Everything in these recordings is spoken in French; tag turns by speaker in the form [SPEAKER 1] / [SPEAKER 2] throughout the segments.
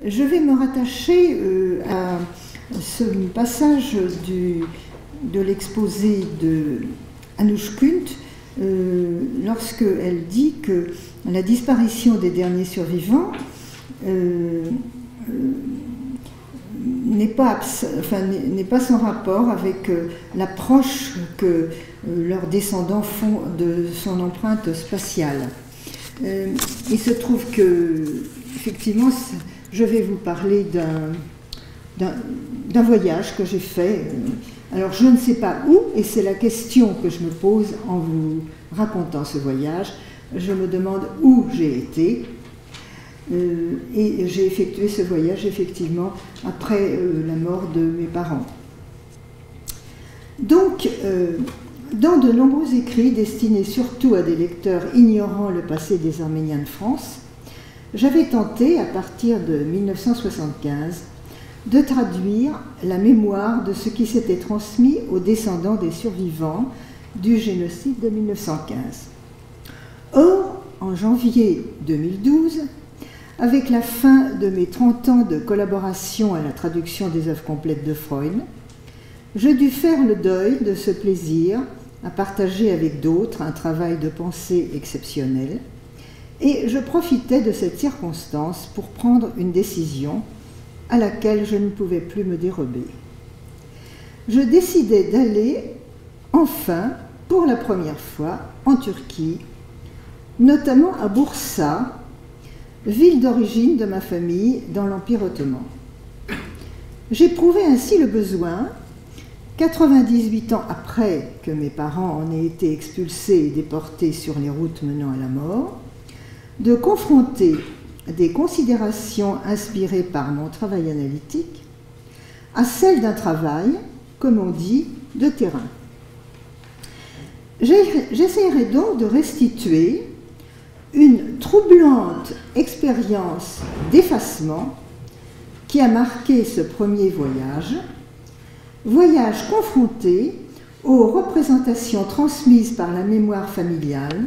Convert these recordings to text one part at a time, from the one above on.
[SPEAKER 1] Je vais me rattacher à ce passage de l'exposé de Anoush Kunt, lorsqu'elle dit que la disparition des derniers survivants n'est pas sans rapport avec l'approche que leurs descendants font de son empreinte spatiale. Il se trouve que, effectivement, je vais vous parler d'un voyage que j'ai fait. Alors, je ne sais pas où, et c'est la question que je me pose en vous racontant ce voyage. Je me demande où j'ai été. Et j'ai effectué ce voyage, effectivement, après la mort de mes parents. Donc, dans de nombreux écrits destinés surtout à des lecteurs ignorant le passé des Arméniens de France, j'avais tenté, à partir de 1975, de traduire la mémoire de ce qui s'était transmis aux descendants des survivants du génocide de 1915. Or, en janvier 2012, avec la fin de mes 30 ans de collaboration à la traduction des œuvres complètes de Freud, je dus faire le deuil de ce plaisir à partager avec d'autres un travail de pensée exceptionnel, et je profitais de cette circonstance pour prendre une décision à laquelle je ne pouvais plus me dérober. Je décidai d'aller, enfin, pour la première fois, en Turquie, notamment à Bursa, ville d'origine de ma famille dans l'Empire ottoman. J'éprouvais ainsi le besoin, 98 ans après que mes parents en aient été expulsés et déportés sur les routes menant à la mort, de confronter des considérations inspirées par mon travail analytique à celles d'un travail, comme on dit, de terrain. J'essaierai donc de restituer une troublante expérience d'effacement qui a marqué ce premier voyage confronté aux représentations transmises par la mémoire familiale,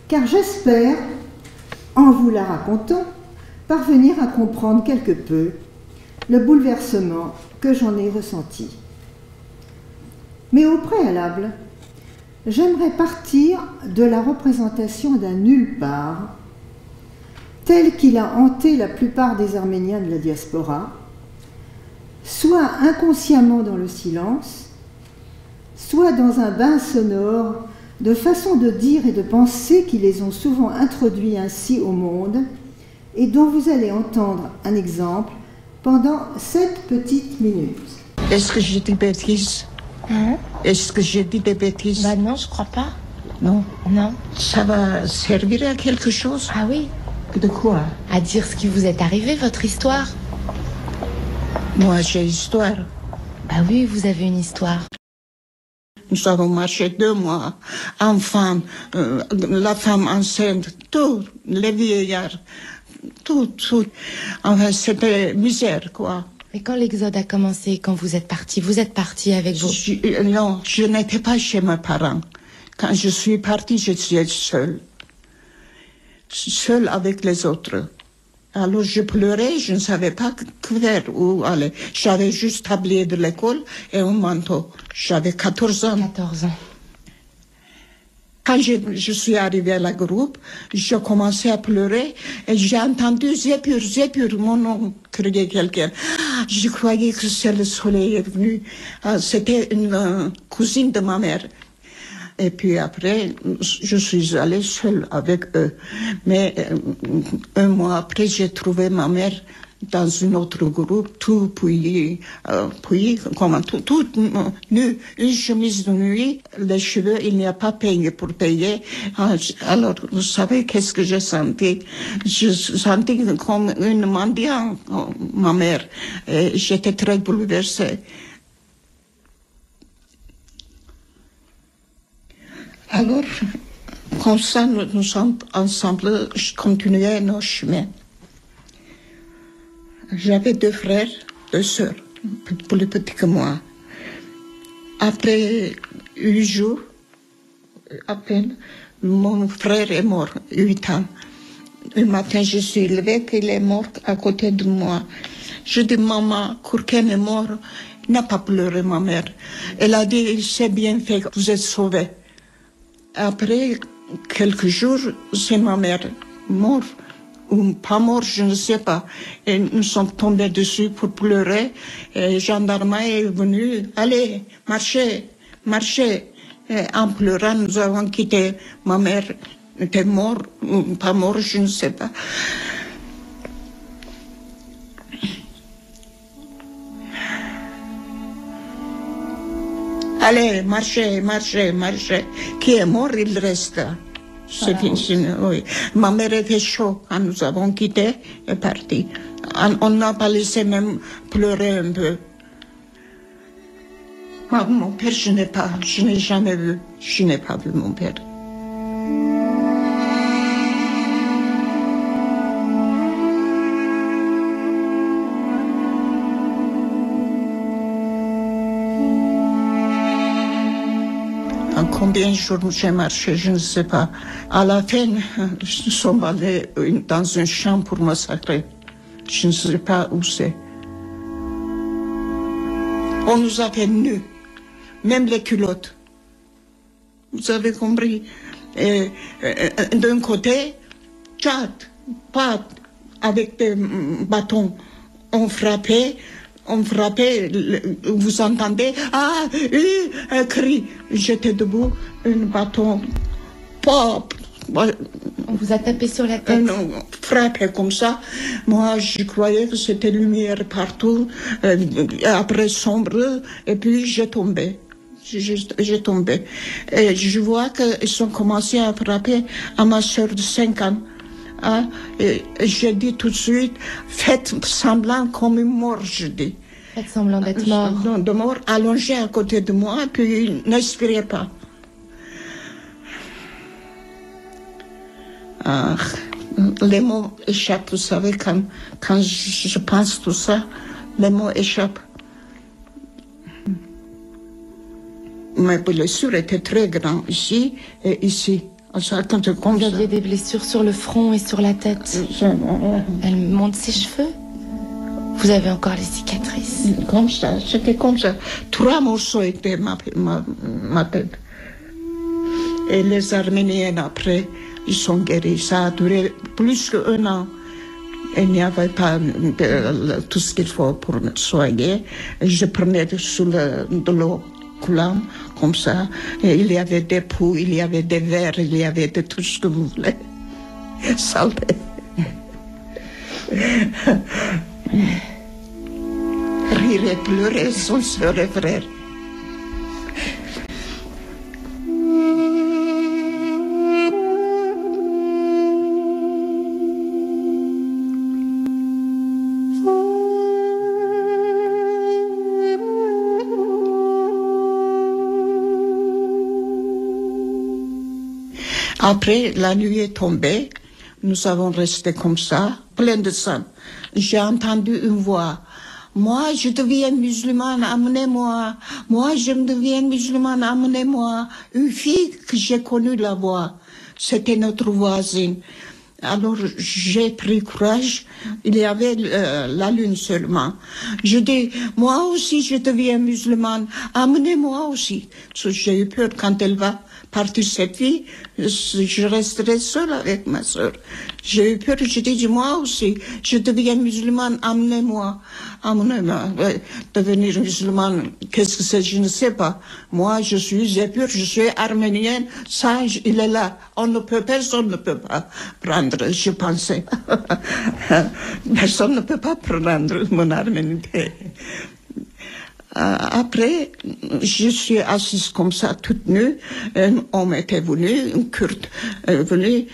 [SPEAKER 1] car j'espère, en vous la racontant, parvenir à comprendre quelque peu le bouleversement que j'en ai ressenti. Mais au préalable, j'aimerais partir de la représentation d'un nulle part, tel qu'il a hanté la plupart des Arméniens de la diaspora, soit inconsciemment dans le silence, soit dans un bain sonore de façons de dire et de penser qui les ont souvent introduits ainsi au monde et dont vous allez entendre un exemple pendant 7 petites minutes.
[SPEAKER 2] Est-ce que j'ai dit des bêtises? Est-ce que j'ai dit des bêtises?
[SPEAKER 3] Bah non, je crois pas.
[SPEAKER 2] Non.
[SPEAKER 3] Non.
[SPEAKER 2] Ça va servir à quelque chose?
[SPEAKER 3] Ah oui.
[SPEAKER 2] De quoi?
[SPEAKER 3] À dire ce qui vous est arrivé, votre histoire.
[SPEAKER 2] Moi, j'ai histoire.
[SPEAKER 3] Bah oui, vous avez une histoire.
[SPEAKER 2] Nous avons marché 2 mois. Enfants, la femme enceinte, tout, les vieillards, tout. Enfin, c'était misère, quoi.
[SPEAKER 3] Mais quand l'exode a commencé, quand vous êtes parti avec vous?
[SPEAKER 2] Non, je n'étais pas chez mes parents. Quand je suis partie, je suis seule avec les autres. Alors je pleurais, je ne savais pas que faire, où aller. J'avais juste tablier de l'école et un manteau. J'avais 14 ans.
[SPEAKER 3] 14 ans.
[SPEAKER 2] Quand je suis arrivée à la groupe, je commençais à pleurer et j'ai entendu Zépur, mon nom, crier quelqu'un. Je croyais que c'est le soleil est venu. C'était une cousine de ma mère. Et puis après, je suis allée seule avec eux. Mais 1 mois après, j'ai trouvé ma mère dans un autre groupe, tout puis tout nu, une chemise de nuit, les cheveux, il n'y a pas payé pour payer. Alors, vous savez qu'est-ce que j'ai senti? Je sentais comme une mendiante, ma mère. Et j'étais très bouleversée. Alors, comme ça, nous sommes ensemble, je continuais nos chemins. J'avais 2 frères, 2 sœurs, plus petits que moi. Après 8 jours, à peine, mon frère est mort, 8 ans. Le matin, je suis levée, puis il est mort à côté de moi. Je dis, maman, Kourken est mort. N'a pas pleuré, ma mère. Elle a dit, c'est bien fait, vous êtes sauvés. Après quelques jours, c'est ma mère morte, ou pas morte, je ne sais pas. Et nous sommes tombés dessus pour pleurer. Et le gendarme est venu, allez, marchez, marchez. Et en pleurant, nous avons quitté. Ma mère était morte, ou pas morte, je ne sais pas. Allez, marchez, marchez, marchez. Qui est mort, il reste. C'est fini, oui. Ma mère était chaud quand nous avons quitté et parti. On n'a pas laissé même pleurer un peu. Mon père, je n'ai jamais vu. Je n'ai pas vu mon père. Combien de jours j'ai marché, je ne sais pas. À la fin, nous sommes allés dans un champ pour massacrer. Je ne sais pas où c'est. On nous a fait nus, même les culottes. Vous avez compris? D'un côté, chat, pattes, avec des bâtons. On frappait, vous entendez, un cri. J'étais debout, un bâton, pop.
[SPEAKER 3] On vous a tapé sur la tête.
[SPEAKER 2] Frappé comme ça. Moi, je croyais que c'était lumière partout. Après sombre, et puis j'ai tombé. J'ai tombé. Et je vois qu'ils ont commencé à frapper à ma soeur de 5 ans. Et j'ai dit tout de suite, faites semblant comme une mort, je dis.
[SPEAKER 3] Faites semblant d'être mort.
[SPEAKER 2] De mort, allongé à côté de moi, puis n'inspirez pas. Les mots échappent, vous savez, quand je pense tout ça, les mots échappent. Mes blessures étaient très grandes ici et ici.
[SPEAKER 3] Vous aviez des blessures sur le front et sur la tête. Elle monte ses cheveux. Vous avez encore les cicatrices.
[SPEAKER 2] Comme ça, c'était comme ça. 3 morceaux étaient ma tête. Et les Arméniens, après, ils sont guéris. Ça a duré plus qu'1 an. Il n'y avait pas tout ce qu'il faut pour me soigner. Je prenais de l'eau coulante, comme ça. Et il y avait des poux, il y avait des verres, il y avait de tout ce que vous voulez. Salé. Rire et pleurer, son sœur et frère. Après, la nuit est tombée, nous avons resté comme ça, plein de sang. J'ai entendu une voix. Moi, je deviens musulmane, amenez-moi. Moi, je deviens musulmane, amenez-moi. Une fille que j'ai connue la voix. C'était notre voisine. Alors, j'ai pris courage. Il y avait la lune seulement. Je dis, moi aussi, je deviens musulmane. Amenez-moi aussi. J'ai eu peur quand elle va partir cette fille. Je resterai seule avec ma soeur. J'ai eu peur. Je dis, moi aussi, je deviens musulmane. Amenez-moi. Amenez-moi. Devenir musulmane, qu'est-ce que c'est? Je ne sais pas. Moi, j'ai peur. Je suis arménienne. Ça, il est là. Personne ne peut pas prendre, je pensais. Personne ne peut pas prendre mon arménité. Après, je suis assise comme ça, toute nue. Un homme était venu, un Kurde venu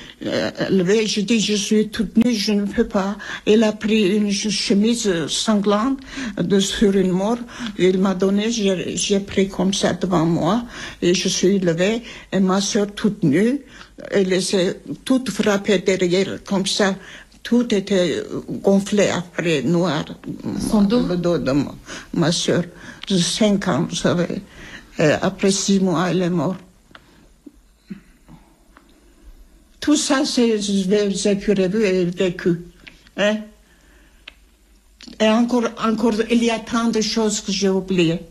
[SPEAKER 2] lever. Je dis, je suis toute nue, je ne peux pas. Il a pris une chemise sanglante sur une mort. Il m'a donné, j'ai pris comme ça devant moi. Et je suis levée. Et ma soeur toute nue, elle s'est toute frappée derrière, comme ça. Tout était gonflé après, noir.
[SPEAKER 3] Son dos?
[SPEAKER 2] Le dos de ma soeur. De 5 ans, vous savez. Et après 6 mois, elle est morte. Tout ça, j'ai pu rêver et vécu. Hein? Et encore, il y a tant de choses que j'ai oubliées.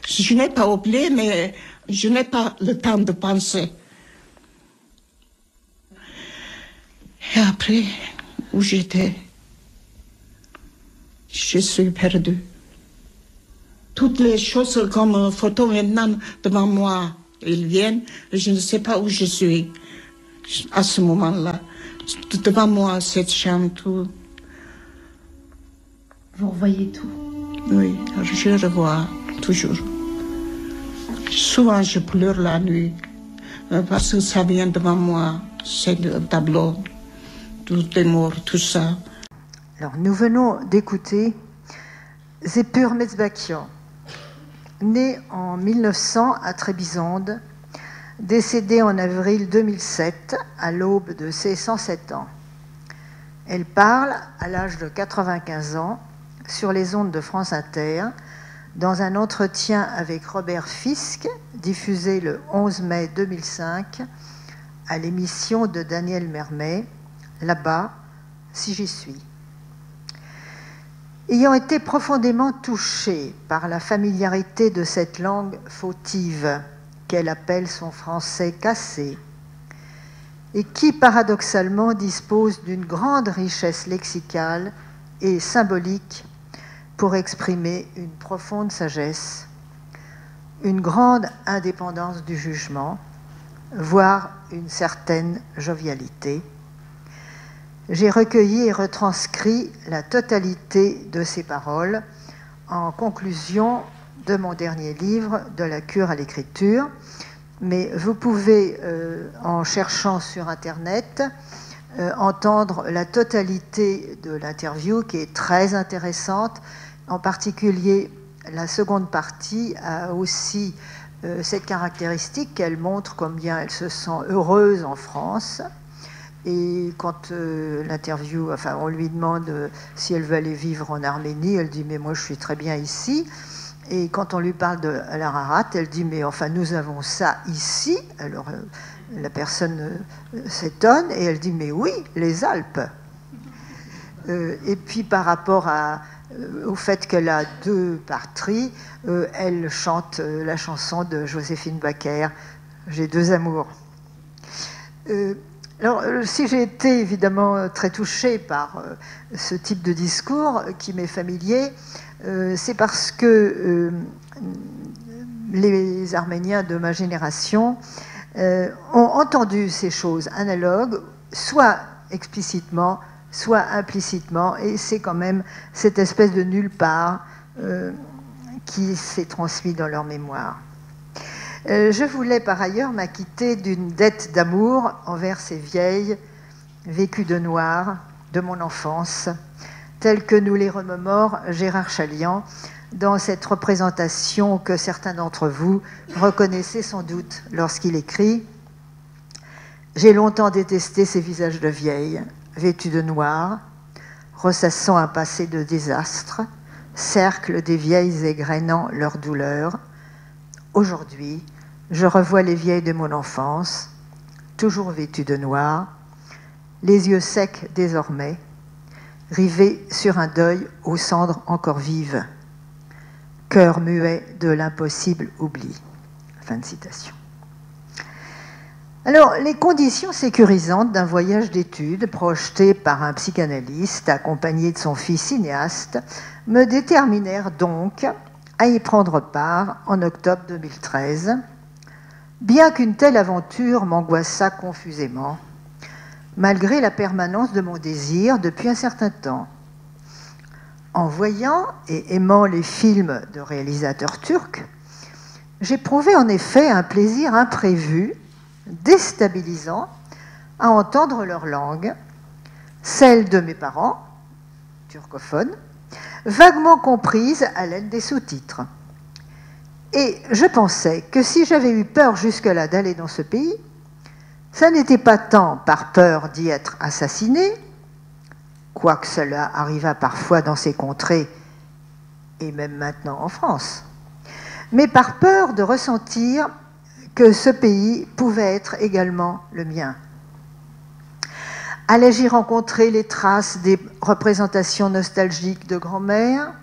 [SPEAKER 2] Je n'ai pas oublié, mais je n'ai pas le temps de penser. Et après, où j'étais, je suis perdue. Toutes les choses comme photo maintenant devant moi, ils viennent, je ne sais pas où je suis à ce moment-là. Devant moi, cette chambre, tout.
[SPEAKER 3] Vous revoyez tout?
[SPEAKER 2] Oui, je revois toujours. Souvent, je pleure la nuit parce que ça vient devant moi, c'est le tableau, tout est mort, tout ça.
[SPEAKER 1] Alors, nous venons d'écouter Zépur Mezbakian, né en 1900 à Trébizonde, décédée en avril 2007 à l'aube de ses 107 ans. Elle parle, à l'âge de 95 ans, sur les ondes de France Inter, dans un entretien avec Robert Fisk, diffusé le 11 mai 2005 à l'émission de Daniel Mermet, Là-bas, si j'y suis. Ayant été profondément touchée par la familiarité de cette langue fautive qu'elle appelle son français cassé, et qui paradoxalement dispose d'une grande richesse lexicale et symbolique pour exprimer une profonde sagesse, une grande indépendance du jugement, voire une certaine jovialité. J'ai recueilli et retranscrit la totalité de ces paroles en conclusion de mon dernier livre, De la cure à l'écriture. Mais vous pouvez, en cherchant sur Internet, entendre la totalité de l'interview qui est très intéressante. En particulier, la seconde partie a aussi cette caractéristique qu'elle montre combien elle se sent heureuse en France. Et quand l'interview, enfin, on lui demande si elle veut aller vivre en Arménie, elle dit « mais moi je suis très bien ici ». Et quand on lui parle de l'Ararat, elle dit « mais enfin nous avons ça ici ». Alors la personne s'étonne et elle dit « mais oui, les Alpes ». Et puis par rapport au fait qu'elle a deux patries, elle chante la chanson de Joséphine Baker, « J'ai deux amours ». Alors, si j'ai été évidemment très touchée par ce type de discours qui m'est familier, c'est parce que les Arméniens de ma génération ont entendu ces choses analogues, soit explicitement, soit implicitement, et c'est quand même cette espèce de nulle part qui s'est transmis dans leur mémoire. Je voulais par ailleurs m'acquitter d'une dette d'amour envers ces vieilles vécues de noir de mon enfance, telles que nous les remémore Gérard Chaliand dans cette représentation que certains d'entre vous reconnaissez sans doute lorsqu'il écrit « J'ai longtemps détesté ces visages de vieilles, vêtues de noir, ressassant un passé de désastre, cercle des vieilles égrénant leur douleur. Aujourd'hui, je revois les vieilles de mon enfance, toujours vêtues de noir, les yeux secs désormais, rivés sur un deuil aux cendres encore vives, cœur muet de l'impossible oubli. » Fin de citation. Alors, les conditions sécurisantes d'un voyage d'études projeté par un psychanalyste accompagné de son fils cinéaste me déterminèrent donc à y prendre part en octobre 2013, bien qu'une telle aventure m'angoissât confusément, malgré la permanence de mon désir depuis un certain temps. En voyant et aimant les films de réalisateurs turcs, j'éprouvais en effet un plaisir imprévu, déstabilisant, à entendre leur langue, celle de mes parents, turcophones, vaguement comprise à l'aide des sous-titres. Et je pensais que si j'avais eu peur jusque-là d'aller dans ce pays, ça n'était pas tant par peur d'y être assassiné, quoique cela arriva parfois dans ces contrées, et même maintenant en France, mais par peur de ressentir que ce pays pouvait être également le mien. Allais-je y rencontrer les traces des représentations nostalgiques de grand-mère?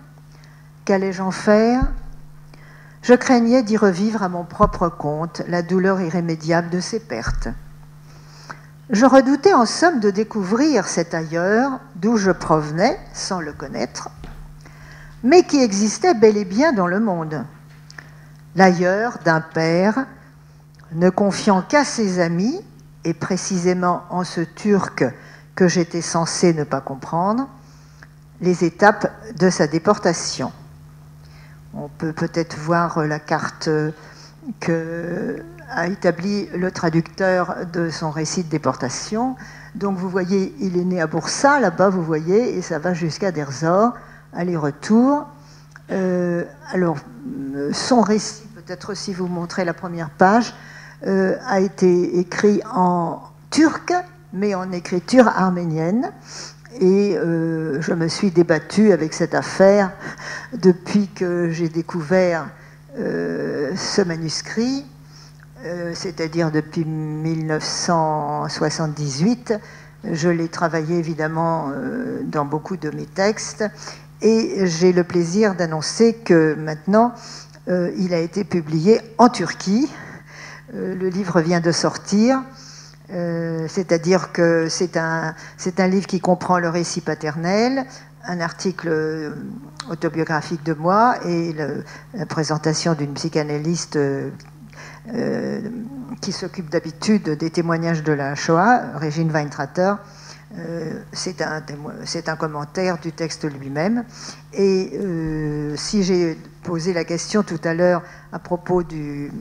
[SPEAKER 1] Qu'allais-je en faire? Je craignais d'y revivre à mon propre compte la douleur irrémédiable de ces pertes. Je redoutais en somme de découvrir cet ailleurs d'où je provenais, sans le connaître, mais qui existait bel et bien dans le monde. L'ailleurs d'un père ne confiant qu'à ses amis, et précisément en ce Turc que j'étais censé ne pas comprendre, les étapes de sa déportation. On peut peut-être voir la carte que a établi le traducteur de son récit de déportation. Donc vous voyez, il est né à Bursa, là-bas vous voyez, et ça va jusqu'à Derzor, aller-retour. Alors, son récit, peut-être si vous montrez la première page, a été écrit en turc, mais en écriture arménienne. Et je me suis débattue avec cette affaire depuis que j'ai découvert ce manuscrit, c'est-à-dire depuis 1978. Je l'ai travaillé évidemment dans beaucoup de mes textes et j'ai le plaisir d'annoncer que maintenant il a été publié en Turquie. Le livre vient de sortir. C'est-à-dire que c'est un livre qui comprend le récit paternel, un article autobiographique de moi et la présentation d'une psychanalyste qui s'occupe d'habitude des témoignages de la Shoah, Régine Weintrater. C'est un commentaire du texte lui-même. Et si j'ai posé la question tout à l'heure à propos des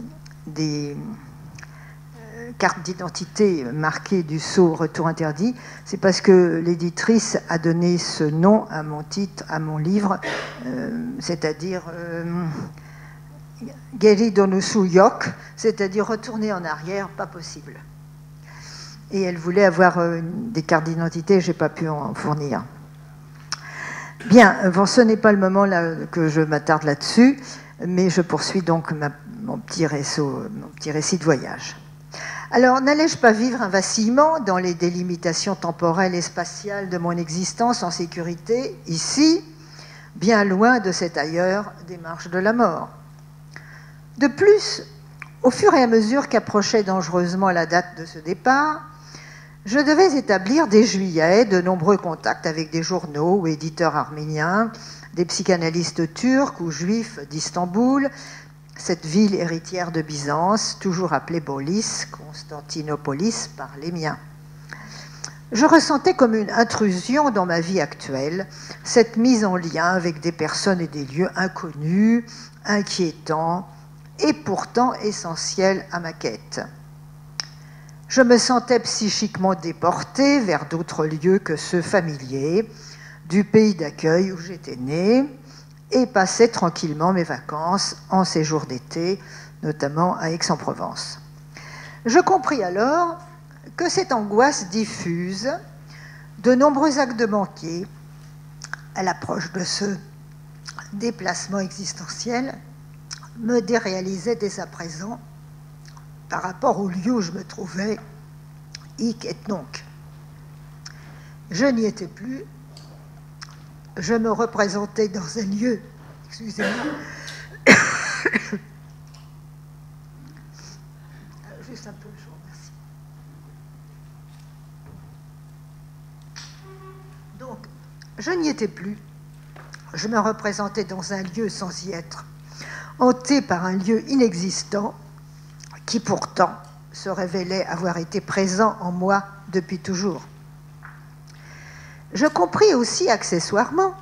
[SPEAKER 1] carte d'identité marquée du sceau Retour interdit, c'est parce que l'éditrice a donné ce nom à mon titre, à mon livre, c'est-à-dire Geri Donusu Yok, c'est-à-dire retourner en arrière, pas possible. Et elle voulait avoir des cartes d'identité, je n'ai pas pu en fournir. Bien, bon, ce n'est pas le moment là que je m'attarde là-dessus, mais je poursuis donc mon petit récit de voyage. Alors, n'allais-je pas vivre un vacillement dans les délimitations temporelles et spatiales de mon existence en sécurité, ici, bien loin de cet ailleurs des marches de la mort? De plus, au fur et à mesure qu'approchait dangereusement la date de ce départ, je devais établir dès juillet de nombreux contacts avec des journaux ou éditeurs arméniens, des psychanalystes turcs ou juifs d'Istanbul, cette ville héritière de Byzance, toujours appelée Bolis, Constantinopolis par les miens. Je ressentais comme une intrusion dans ma vie actuelle, cette mise en lien avec des personnes et des lieux inconnus, inquiétants et pourtant essentiels à ma quête. Je me sentais psychiquement déportée vers d'autres lieux que ceux familiers, du pays d'accueil où j'étais née, et passais tranquillement mes vacances en séjour d'été, notamment à Aix-en-Provence. Je compris alors que cette angoisse diffuse, de nombreux actes de manquer à l'approche de ce déplacement existentiel, me déréalisaient dès à présent par rapport au lieu où je me trouvais, hic et nunc. Je n'y étais plus. Je me représentais dans un lieu, excusez-moi, juste un peu, je vous remercie. Donc, je n'y étais plus. Je me représentais dans un lieu sans y être, hanté par un lieu inexistant qui pourtant se révélait avoir été présent en moi depuis toujours. Je compris aussi accessoirement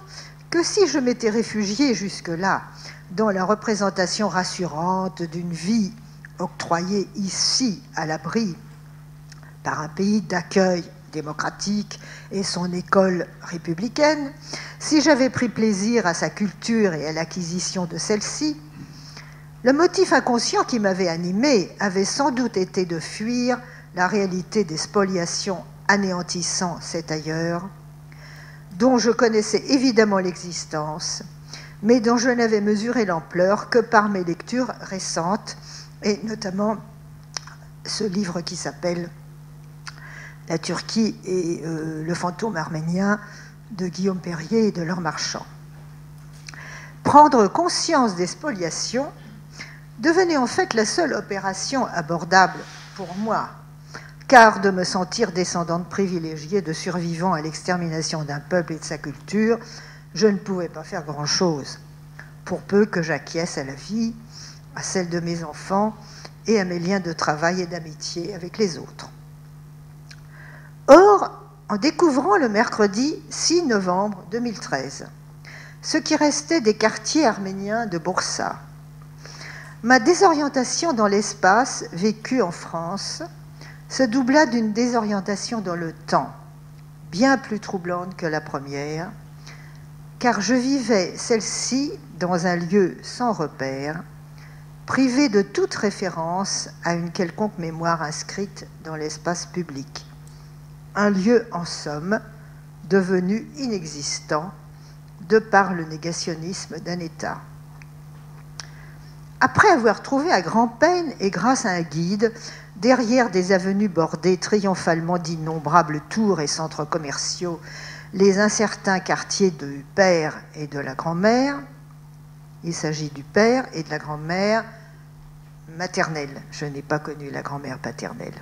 [SPEAKER 1] que si je m'étais réfugiée jusque-là dans la représentation rassurante d'une vie octroyée ici à l'abri par un pays d'accueil démocratique et son école républicaine, si j'avais pris plaisir à sa culture et à l'acquisition de celle-ci, le motif inconscient qui m'avait animé avait sans doute été de fuir la réalité des spoliations anéantissant cet ailleurs, dont je connaissais évidemment l'existence, mais dont je n'avais mesuré l'ampleur que par mes lectures récentes, et notamment ce livre qui s'appelle la Turquie et le fantôme arménien de Guillaume Perrier et de Laure Marchand. Prendre conscience des spoliations devenait en fait la seule opération abordable pour moi, car de me sentir descendante privilégiée de survivants à l'extermination d'un peuple et de sa culture, je ne pouvais pas faire grand-chose, pour peu que j'acquiesce à la vie, à celle de mes enfants et à mes liens de travail et d'amitié avec les autres. Or, en découvrant le mercredi 6 novembre 2013 ce qui restait des quartiers arméniens de Boursa, ma désorientation dans l'espace vécue en France se doubla d'une désorientation dans le temps, bien plus troublante que la première, car je vivais celle-ci dans un lieu sans repère, privé de toute référence à une quelconque mémoire inscrite dans l'espace public. Un lieu, en somme, devenu inexistant de par le négationnisme d'un État. Après avoir trouvé à grand-peine et grâce à un guide, derrière des avenues bordées triomphalement d'innombrables tours et centres commerciaux, les incertains quartiers du père et de la grand-mère, il s'agit du père et de la grand-mère maternelle, je n'ai pas connu la grand-mère paternelle,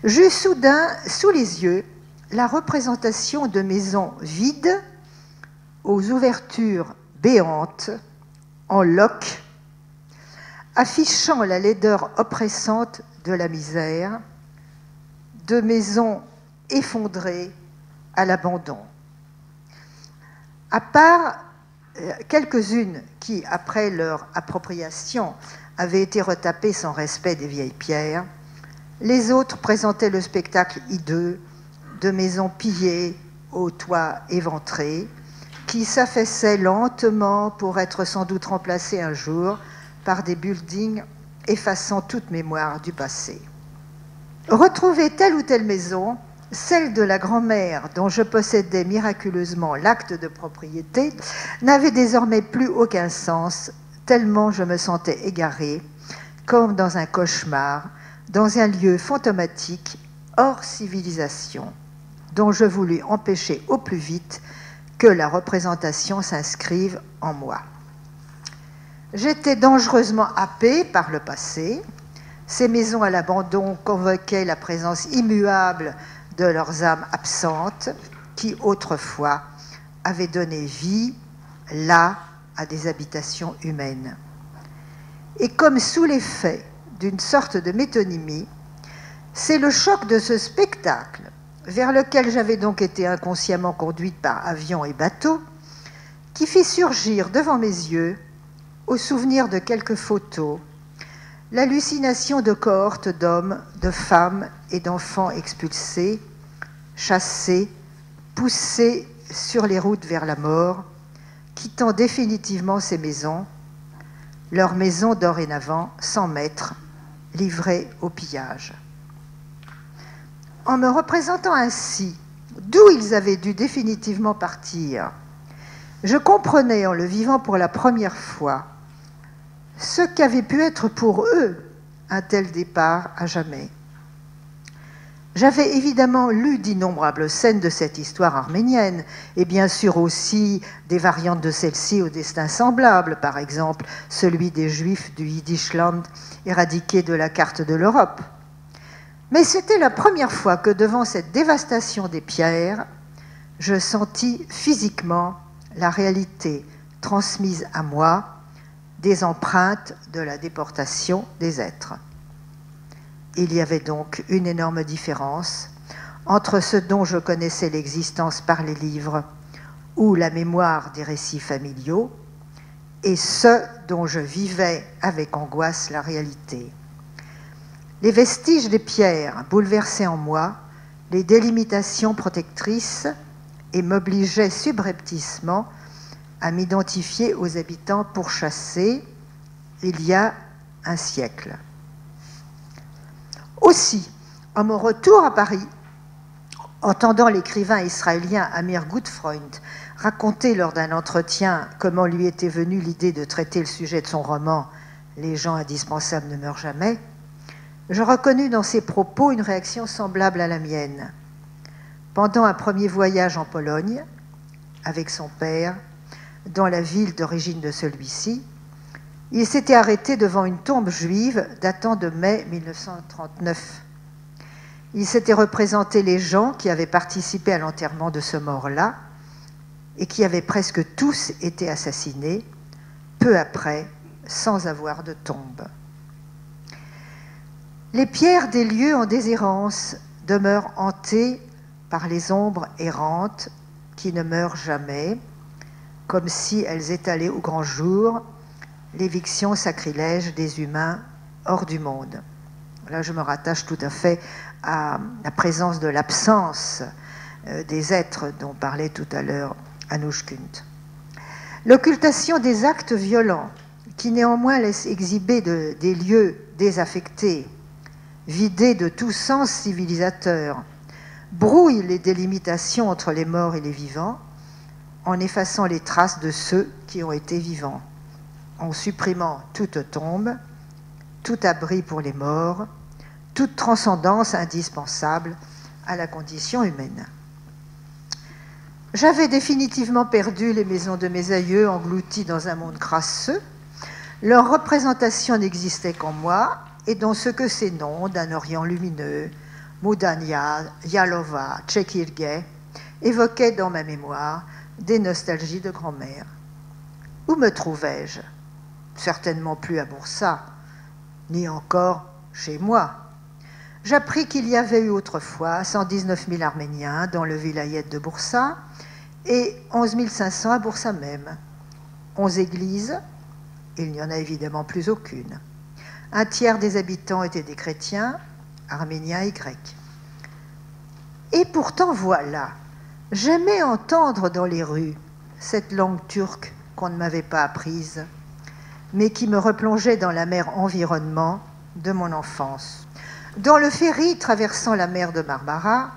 [SPEAKER 1] j'eus soudain sous les yeux la représentation de maisons vides aux ouvertures béantes, en loques, affichant la laideur oppressante de la misère, de maisons effondrées à l'abandon. À part quelques-unes qui, après leur appropriation, avaient été retapées sans respect des vieilles pierres, les autres présentaient le spectacle hideux de maisons pillées aux toits éventrés, qui s'affaissaient lentement pour être sans doute remplacés un jour par des buildings effaçant toute mémoire du passé. Retrouver telle ou telle maison, celle de la grand-mère dont je possédais miraculeusement l'acte de propriété, n'avait désormais plus aucun sens, tellement je me sentais égarée, comme dans un cauchemar, dans un lieu fantomatique, hors civilisation, dont je voulus empêcher au plus vite que la représentation s'inscrive en moi. J'étais dangereusement happée par le passé. Ces maisons à l'abandon convoquaient la présence immuable de leurs âmes absentes qui, autrefois, avaient donné vie, là, à des habitations humaines. Et comme sous l'effet d'une sorte de métonymie, c'est le choc de ce spectacle, vers lequel j'avais donc été inconsciemment conduite par avion et bateau, qui fit surgir devant mes yeux, au souvenir de quelques photos, l'hallucination de cohortes d'hommes, de femmes et d'enfants expulsés, chassés, poussés sur les routes vers la mort, quittant définitivement ces maisons, leurs maisons dorénavant sans maître, livrées au pillage. En me représentant ainsi d'où ils avaient dû définitivement partir, je comprenais en le vivant pour la première fois ce qu'avait pu être pour eux un tel départ à jamais. J'avais évidemment lu d'innombrables scènes de cette histoire arménienne, et bien sûr aussi des variantes de celle-ci au destin semblable, par exemple celui des Juifs du Yiddishland éradiqués de la carte de l'Europe. Mais c'était la première fois que devant cette dévastation des pierres, je sentis physiquement la réalité transmise à moi des empreintes de la déportation des êtres. Il y avait donc une énorme différence entre ce dont je connaissais l'existence par les livres ou la mémoire des récits familiaux et ce dont je vivais avec angoisse la réalité. Les vestiges des pierres bouleversaient en moi les délimitations protectrices et m'obligeaient subrepticement à m'identifier aux habitants pourchassés il y a un siècle. Aussi, à mon retour à Paris, entendant l'écrivain israélien Amir Gutfreund raconter lors d'un entretien comment lui était venue l'idée de traiter le sujet de son roman « Les gens indispensables ne meurent jamais », je reconnus dans ses propos une réaction semblable à la mienne. Pendant un premier voyage en Pologne, avec son père, dans la ville d'origine de celui-ci, il s'était arrêté devant une tombe juive datant de mai 1939. Il s'était représenté les gens qui avaient participé à l'enterrement de ce mort-là et qui avaient presque tous été assassinés, peu après, sans avoir de tombe. Les pierres des lieux en déshérence demeurent hantées par les ombres errantes qui ne meurent jamais, comme si elles étalaient au grand jour l'éviction sacrilège des humains hors du monde. Là, je me rattache tout à fait à la présence de l'absence des êtres dont parlait tout à l'heure Anoush Kunt. L'occultation des actes violents, qui néanmoins laissent exhiber des lieux désaffectés, vidés de tout sens civilisateur, brouille les délimitations entre les morts et les vivants, en effaçant les traces de ceux qui ont été vivants, en supprimant toute tombe, tout abri pour les morts, toute transcendance indispensable à la condition humaine. J'avais définitivement perdu les maisons de mes aïeux, englouties dans un monde crasseux. Leur représentation n'existait qu'en moi et dans ce que ces noms d'un Orient lumineux, Moudania, Yalova, Tchekirgué, évoquaient dans ma mémoire des nostalgies de grand-mère. Où me trouvais-je? Certainement plus à Boursa, ni encore chez moi. J'appris qu'il y avait eu autrefois 119 000 Arméniens dans le vilayet de Boursa et 11 500 à Boursa même. 11 églises, il n'y en a évidemment plus aucune. Un tiers des habitants étaient des chrétiens, arméniens et grecs. Et pourtant voilà, j'aimais entendre dans les rues cette langue turque qu'on ne m'avait pas apprise, mais qui me replongeait dans la mer environnement de mon enfance. Dans le ferry traversant la mer de Marmara,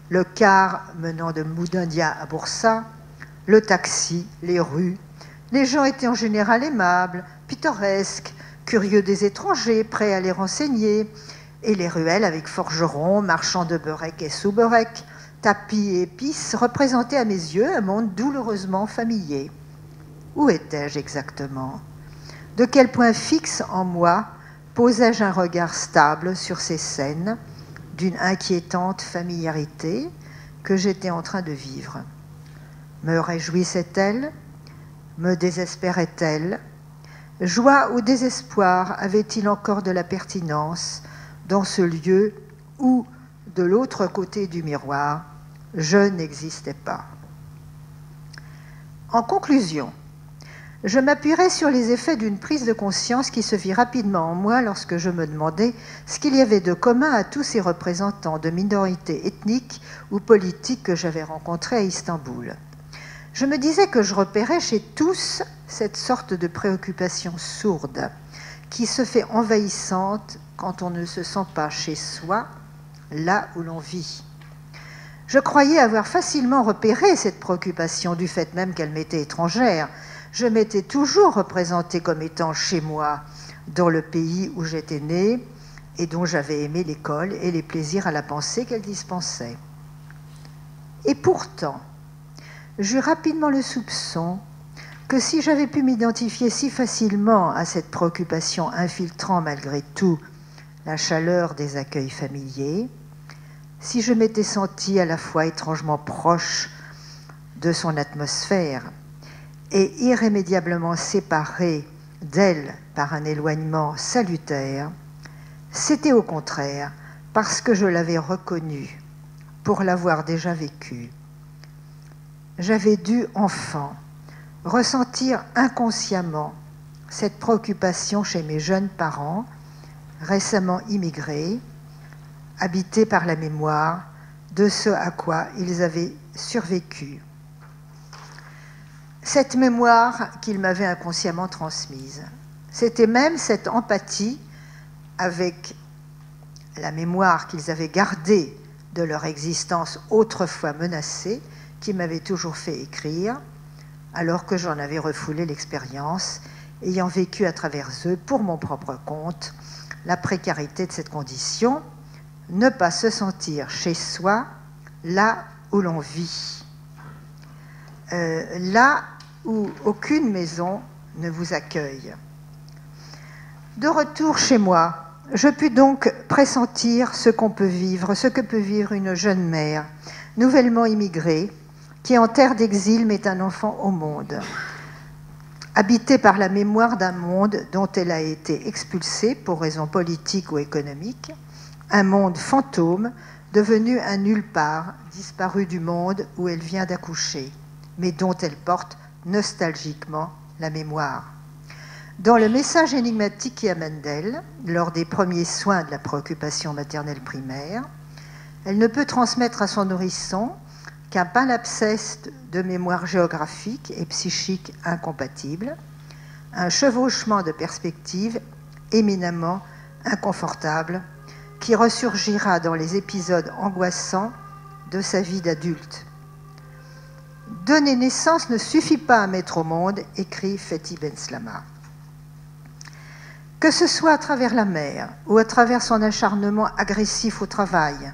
[SPEAKER 1] le car menant de Moudandia à Boursa, le taxi, les rues, les gens étaient en général aimables, pittoresques, curieux des étrangers, prêts à les renseigner, et les ruelles avec forgerons, marchands de beurek et sous-beurek, tapis et épices représentaient à mes yeux un monde douloureusement familier. Où étais-je exactement? De quel point fixe en moi posais-je un regard stable sur ces scènes d'une inquiétante familiarité que j'étais en train de vivre? Me réjouissait-elle? Me désespérait-elle? Joie ou désespoir avait-il encore de la pertinence dans ce lieu où, de l'autre côté du miroir, je n'existais pas? En conclusion, je m'appuierai sur les effets d'une prise de conscience qui se fit rapidement en moi lorsque je me demandais ce qu'il y avait de commun à tous ces représentants de minorités ethniques ou politiques que j'avais rencontrés à Istanbul. Je me disais que je repérais chez tous cette sorte de préoccupation sourde qui se fait envahissante quand on ne se sent pas chez soi, là où l'on vit. Je croyais avoir facilement repéré cette préoccupation du fait même qu'elle m'était étrangère. Je m'étais toujours représentée comme étant chez moi, dans le pays où j'étais née et dont j'avais aimé l'école et les plaisirs à la pensée qu'elle dispensait. Et pourtant, j'eus rapidement le soupçon que si j'avais pu m'identifier si facilement à cette préoccupation infiltrant malgré tout la chaleur des accueils familiers, si je m'étais sentie à la fois étrangement proche de son atmosphère et irrémédiablement séparée d'elle par un éloignement salutaire, c'était au contraire parce que je l'avais reconnue, pour l'avoir déjà vécue. J'avais dû, enfant, ressentir inconsciemment cette préoccupation chez mes jeunes parents, récemment immigrés, habités par la mémoire de ce à quoi ils avaient survécu. Cette mémoire qu'ils m'avaient inconsciemment transmise. C'était même cette empathie avec la mémoire qu'ils avaient gardée de leur existence autrefois menacée qui m'avait toujours fait écrire, alors que j'en avais refoulé l'expérience, ayant vécu à travers eux, pour mon propre compte, la précarité de cette condition, ne pas se sentir chez soi, là où l'on vit, là où aucune maison ne vous accueille. De retour chez moi, je pus donc pressentir ce qu'on peut vivre, ce que peut vivre une jeune mère, nouvellement immigrée, qui en terre d'exil met un enfant au monde, habitée par la mémoire d'un monde dont elle a été expulsée pour raisons politiques ou économiques, un monde fantôme devenu un nulle part, disparu du monde où elle vient d'accoucher, mais dont elle porte nostalgiquement la mémoire. Dans le message énigmatique qui amène d'elle, lors des premiers soins de la préoccupation maternelle primaire, elle ne peut transmettre à son nourrisson qu'un palimpseste de mémoire géographique et psychique incompatible, un chevauchement de perspectives éminemment inconfortable qui ressurgira dans les épisodes angoissants de sa vie d'adulte. Donner naissance ne suffit pas à mettre au monde, écrit Fethi Benslama. Que ce soit à travers la mère ou à travers son acharnement agressif au travail,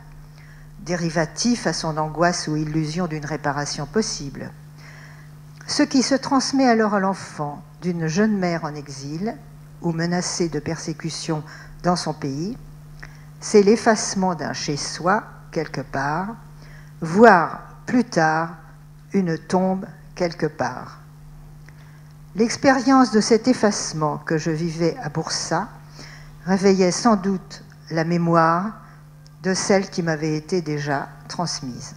[SPEAKER 1] dérivatif à son angoisse ou illusion d'une réparation possible, ce qui se transmet alors à l'enfant d'une jeune mère en exil ou menacée de persécution dans son pays, c'est l'effacement d'un chez-soi quelque part, voire plus tard une tombe quelque part. L'expérience de cet effacement que je vivais à Bursa réveillait sans doute la mémoire de celle qui m'avait été déjà transmise.